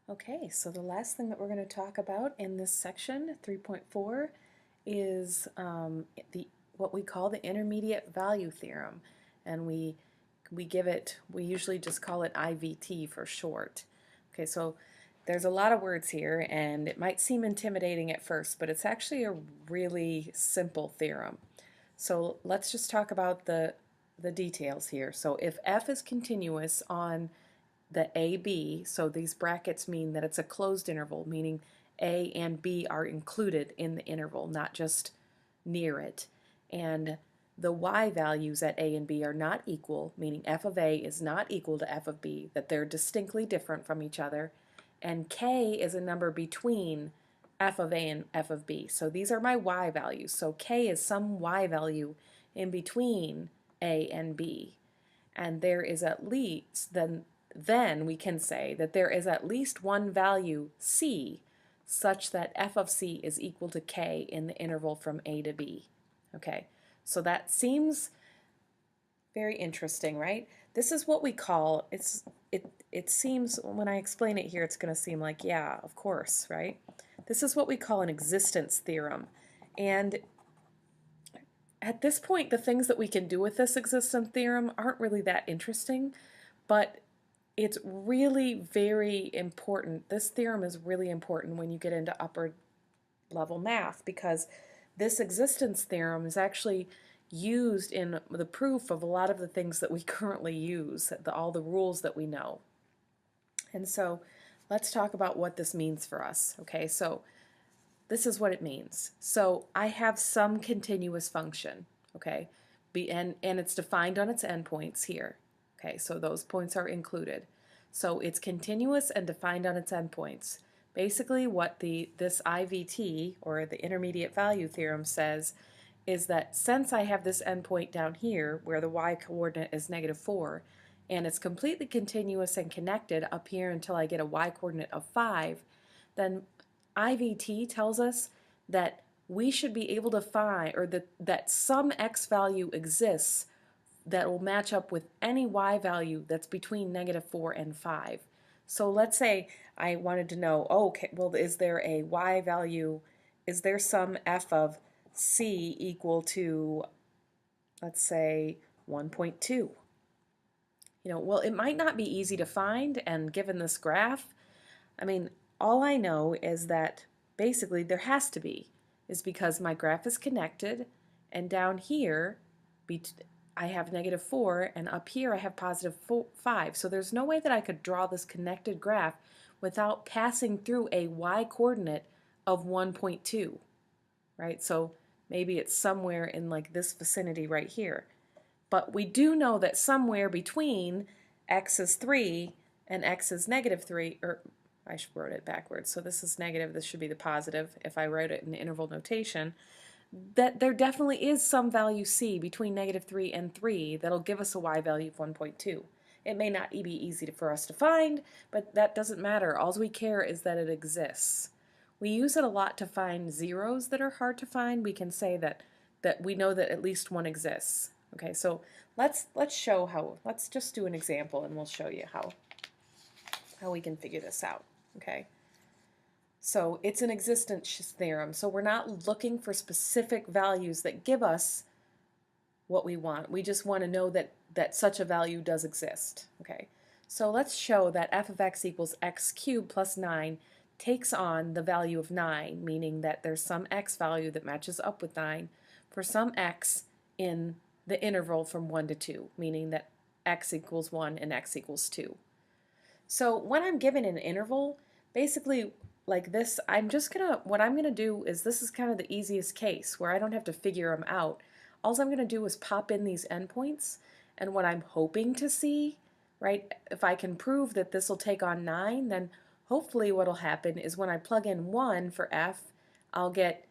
Okay, so the last thing that we're going to talk about in this section, 3.4, is what we call the intermediate value theorem, and we usually just call it IVT for short. Okay, so there's a lot of words here, and it might seem intimidating at first, but it's actually a really simple theorem. So let's just talk about the details here. So if f is continuous on the AB, so these brackets mean that it's a closed interval, meaning A and B are included in the interval, not just near it. And the y values at A and B are not equal, meaning f of A is not equal to f of B, that they're distinctly different from each other. And k is a number between f of A and f of B. So these are my y values. So k is some y value in between A and B. And there is at least, then we can say that there is at least one value c such that f of c is equal to k in the interval from A to B. Okay, so that seems very interesting, right? This is what we call, it seems, when I explain it here, it's going to seem like, yeah, of course, right? This is what we call an existence theorem. And at this point, the things that we can do with this existence theorem aren't really that interesting, but it's really very important. This theorem is really important when you get into upper level math, because this existence theorem is actually used in the proof of a lot of the things that we currently use, all the rules that we know. And so let's talk about what this means for us. Okay, so this is what it means. So I have some continuous function, okay, and it's defined on its endpoints here. Okay, so those points are included. So it's continuous and defined on its endpoints. Basically what this IVT, or the intermediate value theorem, says is that since I have this endpoint down here where the y-coordinate is -4, and it's completely continuous and connected up here until I get a y-coordinate of 5, then IVT tells us that we should be able to find, or that some x value exists that will match up with any y value that's between -4 and 5. So let's say I wanted to know, oh, okay, well, is there a y value, is there some f of c equal to, let's say, 1.2? Well, it might not be easy to find, and given this graph, I mean, all I know is that basically there has to be, is because my graph is connected, and down here I have -4, and up here I have +5. So there's no way that I could draw this connected graph without passing through a y-coordinate of 1.2, right? So maybe it's somewhere in like this vicinity right here. But we do know that somewhere between x is 3 and x is -3, or I wrote it backwards, so this is negative, this should be the positive if I wrote it in interval notation, that there definitely is some value c between -3 and 3 that'll give us a y value of 1.2. It may not be easy for us to find, but that doesn't matter. All we care is that it exists. We use it a lot to find zeros that are hard to find. We can say that we know that at least one exists. Okay, so let's show how. Let's just do an example, and we'll show you how we can figure this out. Okay. So it's an existence theorem, so we're not looking for specific values that give us what we want. We just want to know that such a value does exist. Okay, so let's show that f of x equals x cubed plus 9 takes on the value of 9, meaning that there's some x value that matches up with 9 for some x in the interval from 1 to 2, meaning that x equals 1 and x equals 2. So when I'm given an interval, basically like this, what I'm gonna do is, this is kind of the easiest case where I don't have to figure them out. All I'm gonna do is pop in these endpoints, and what I'm hoping to see, right, if I can prove that this will take on 9, then hopefully what'll happen is when I plug in 1 for f, I'll get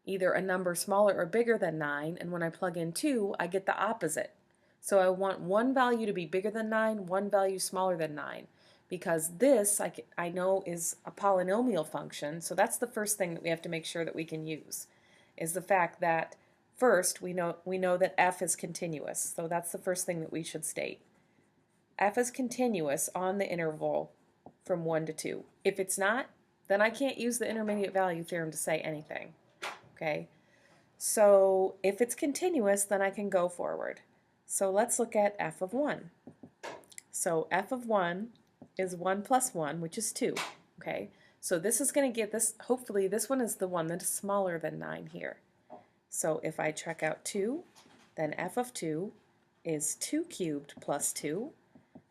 either a number smaller or bigger than 9, and when I plug in 2, I get the opposite. So I want one value to be bigger than 9, one value smaller than 9. Because this, I know, is a polynomial function, so that's the first thing that we have to make sure that we can use, is the fact that first we know that f is continuous, so that's the first thing that we should state. F is continuous on the interval from 1 to 2. If it's not, then I can't use the intermediate value theorem to say anything. Okay? So if it's continuous, then I can go forward. So let's look at f of 1. So f of 1 is 1 plus 1, which is 2. Okay? So this is going to get this, hopefully this one is the one that is smaller than 9 here. So if I check out 2, then f of 2 is 2 cubed plus 2.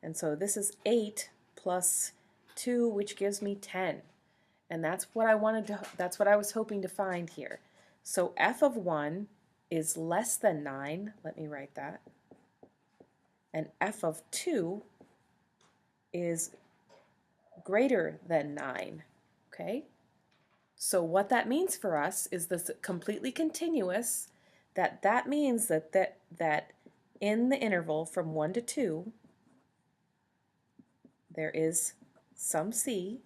And so this is 8 plus 2, which gives me 10. And that's what I wanted to, that's what I was hoping to find here. So f of 1 is less than 9. Let me write that. And f of 2 is greater than 9. Okay? So what that means for us is this completely continuous, that means that in the interval from 1 to 2, there is some c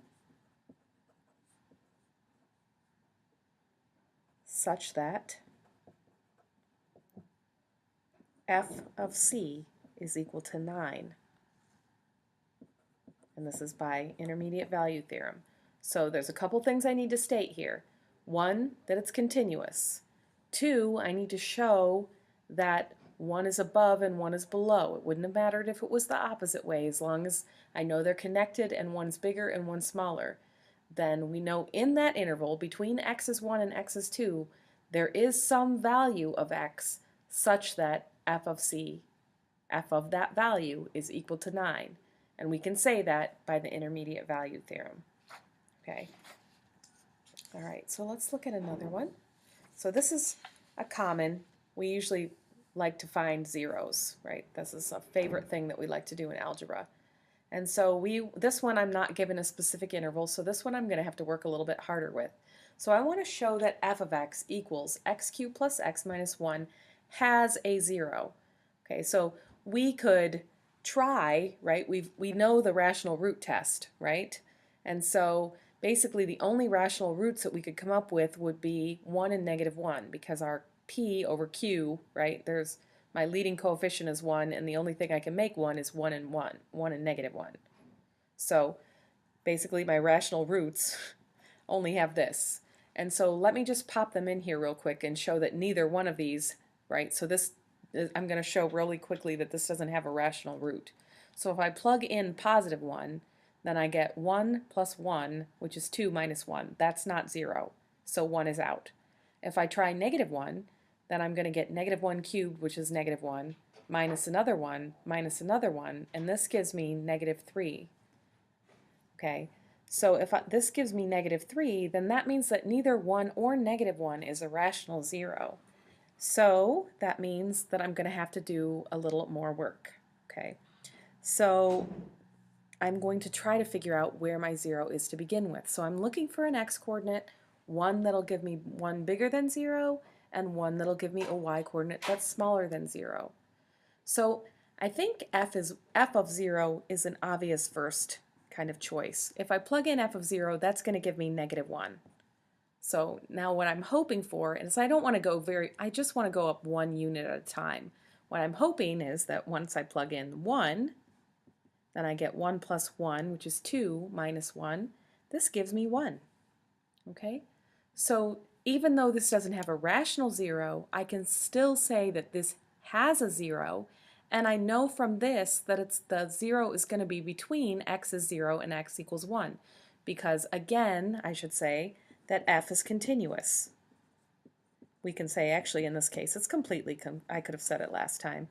such that f of c is equal to 9. And this is by intermediate value theorem. So there's a couple things I need to state here. 1, that it's continuous. 2, I need to show that 1 is above and 1 is below. It wouldn't have mattered if it was the opposite way, as long as I know they're connected and one's bigger and one's smaller. Then we know in that interval between x is 1 and x is 2, there is some value of x such that f of c, f of that value, is equal to 9. And we can say that by the intermediate value theorem. Okay. All right, so let's look at another one. So this is a common, we usually like to find zeros, right? This is a favorite thing that we like to do in algebra. And so this one I'm not given a specific interval, so this one I'm going to have to work a little bit harder with. So I want to show that f of x equals x cubed plus x minus 1 has a 0. Okay, so we could try, right? We know the rational root test, right? And so basically the only rational roots that we could come up with would be 1 and negative 1, because our p over q, right, there's my leading coefficient is 1, and the only thing I can make 1 is 1 and 1, 1 and negative 1. So basically my rational roots only have this. And so let me just pop them in here real quick and show that neither one of these, right, so this, I'm going to show really quickly that this doesn't have a rational root. So if I plug in positive 1, then I get 1 plus 1, which is 2 minus 1. That's not 0, so 1 is out. If I try negative 1, then I'm going to get negative 1 cubed, which is negative 1, minus another 1, minus another 1, and this gives me negative 3. Okay, so if this gives me negative 3, then that means that neither 1 or negative 1 is a rational 0. So that means that I'm going to have to do a little more work. Okay, so I'm going to try to figure out where my 0 is to begin with. So I'm looking for an x-coordinate, one that'll give me 1 bigger than 0, and one that'll give me a y-coordinate that's smaller than 0. So I think f of 0 is an obvious first kind of choice. If I plug in f of 0, that's going to give me negative 1. So now what I'm hoping for is I don't want to go I just want to go up 1 unit at a time. What I'm hoping is that once I plug in 1, then I get 1 plus 1, which is 2 minus 1. This gives me 1. Okay? So even though this doesn't have a rational 0, I can still say that this has a 0, and I know from this that the 0 is going to be between x is 0 and x equals 1, because again, I should say that f is continuous. We can say, actually in this case, it's completely, I could have said it last time.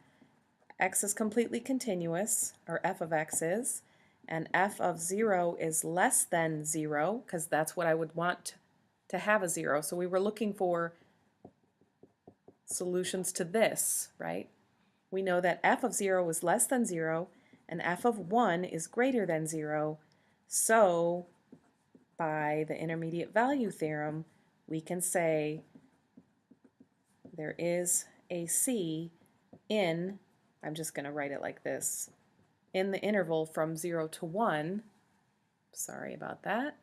X is completely continuous, or f of x is, and f of 0 is less than 0, because that's what I would want to have a 0. So we were looking for solutions to this, right? We know that f of 0 is less than 0, and f of 1 is greater than 0. So by the intermediate value theorem, we can say there is a c in, I'm just going to write it like this, in the interval from 0 to 1. Sorry about that.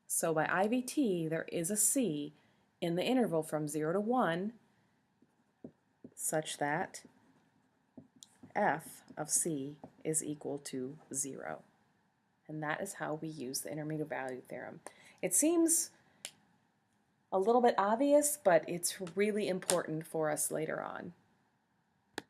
So by IVT, there is a c in the interval from 0 to 1 such that f of c is equal to 0. And that is how we use the intermediate value theorem. It seems a little bit obvious, but it's really important for us later on.